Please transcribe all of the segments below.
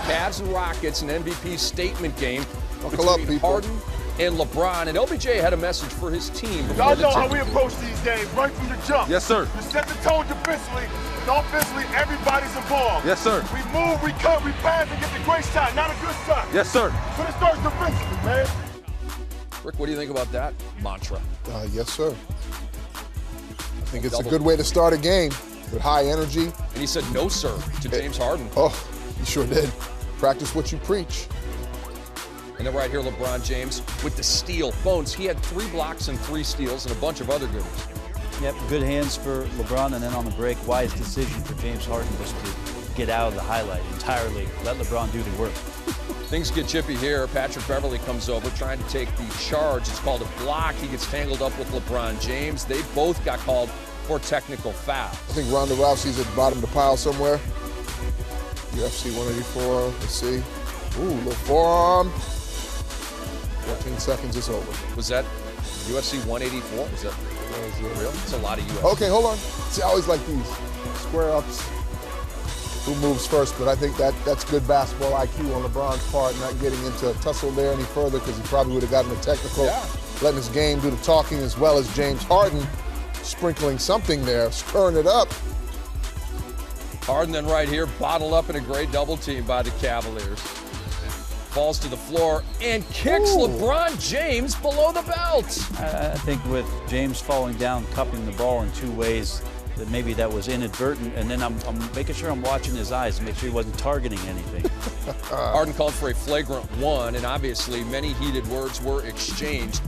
Cavs and Rockets, an MVP statement game Buckle up, between people. Harden and LeBron. And LBJ had a message for his team. Y'all know how we approach these games, right from the jump. Yes, sir. You set the tone defensively, and offensively, everybody's involved. Yes, sir. We move, we cut, we pass, and get the great shot, not a good shot. Yes, sir. But it starts defensively, man. Rick, what do you think about that mantra? Yes, sir. I think it's a good way to start a game with high energy. And he said no, sir, to James Harden. Oh, you sure did. Practice what you preach. And then right here, LeBron James with the steal. Bones, he had 3 blocks and 3 steals and a bunch of other goodies. Yep, good hands for LeBron, and then on the break, wise decision for James Harden just to get out of the highlight entirely. Let LeBron do the work. Things get chippy here. Patrick Beverly comes over trying to take the charge. It's called a block. He gets tangled up with LeBron James. They both got called for technical foul. I think Ronda Rousey's at the bottom of the pile somewhere. UFC 184, let's see. Ooh, little forearm. 14 seconds, it's over. Was that UFC 184? Was that real? It's a lot of UFC. Okay, hold on. See, I always like these square ups. Who moves first? But I think that's good basketball IQ on LeBron's part, not getting into a tussle there any further because he probably would have gotten a technical, letting his game do the talking, as well as James Harden sprinkling something there, stirring it up. Harden then right here, bottled up in a great double team by the Cavaliers. Falls to the floor and kicks LeBron James below the belt. I think with James falling down, cupping the ball in 2 ways, that maybe that was inadvertent, and then I'm making sure I'm watching his eyes to make sure he wasn't targeting anything. Harden called for a flagrant 1, and obviously many heated words were exchanged.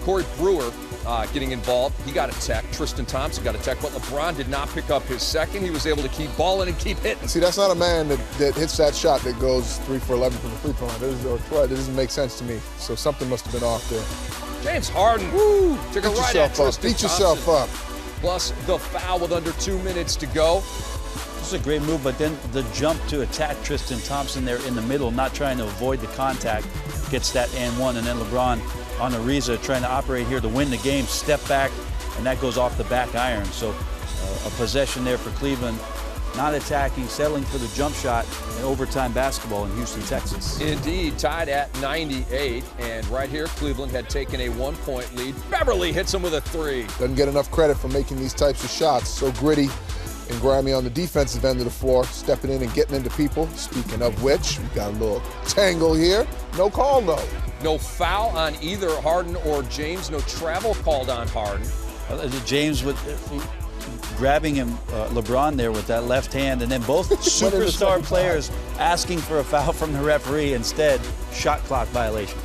Corey Brewer getting involved. He got a tech. Tristan Thompson got a tech, but LeBron did not pick up his second. He was able to keep balling and keep hitting. See, that's not a man that hits that shot that goes 3 for 11 from the free throw line. That doesn't make sense to me. So something must have been off there. James Harden took a right at Tristan Beat yourself up. Plus the foul with under 2 minutes to go. This is a great move, but then the jump to attack Tristan Thompson there in the middle, not trying to avoid the contact, gets that and 1, and then LeBron on Ariza trying to operate here to win the game, step back, and that goes off the back iron. So a possession there for Cleveland, not attacking, settling for the jump shot in overtime basketball in Houston, Texas. Indeed, tied at 98, and right here, Cleveland had taken a 1-point lead. Beverly hits him with a 3. Doesn't get enough credit for making these types of shots. So gritty and grimy on the defensive end of the floor, stepping in and getting into people. Speaking of which, we got a little tangle here. No call, though. No foul on either Harden or James. No travel called on Harden. James with grabbing him, LeBron there with that left hand, and then both superstar players asking for a foul from the referee. Instead, shot clock violation.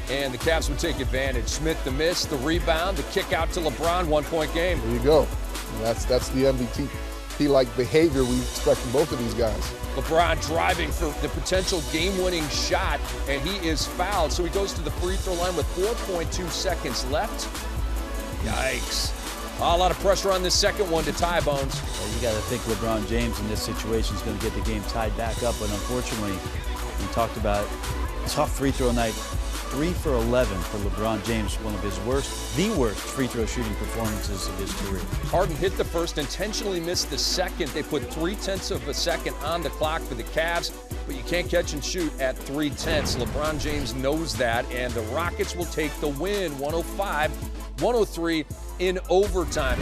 And the Cavs would take advantage. Smith the miss, the rebound, the kick out to LeBron, 1-point game. There you go. And that's the MVP-like behavior we expect from both of these guys. LeBron driving for the potential game-winning shot, and he is fouled. So he goes to the free throw line with 4.2 seconds left. Yikes. A lot of pressure on this second one to tie, Bones. Well, you got to think LeBron James in this situation is going to get the game tied back up, but unfortunately, we talked about tough free throw night. 3 for 11 for LeBron James, one of his worst, the worst free throw shooting performances of his career. Harden hit the first, intentionally missed the second. They put 0.3 of a second on the clock for the Cavs, but you can't catch and shoot at 0.3. LeBron James knows that, and the Rockets will take the win, 105-103 in overtime.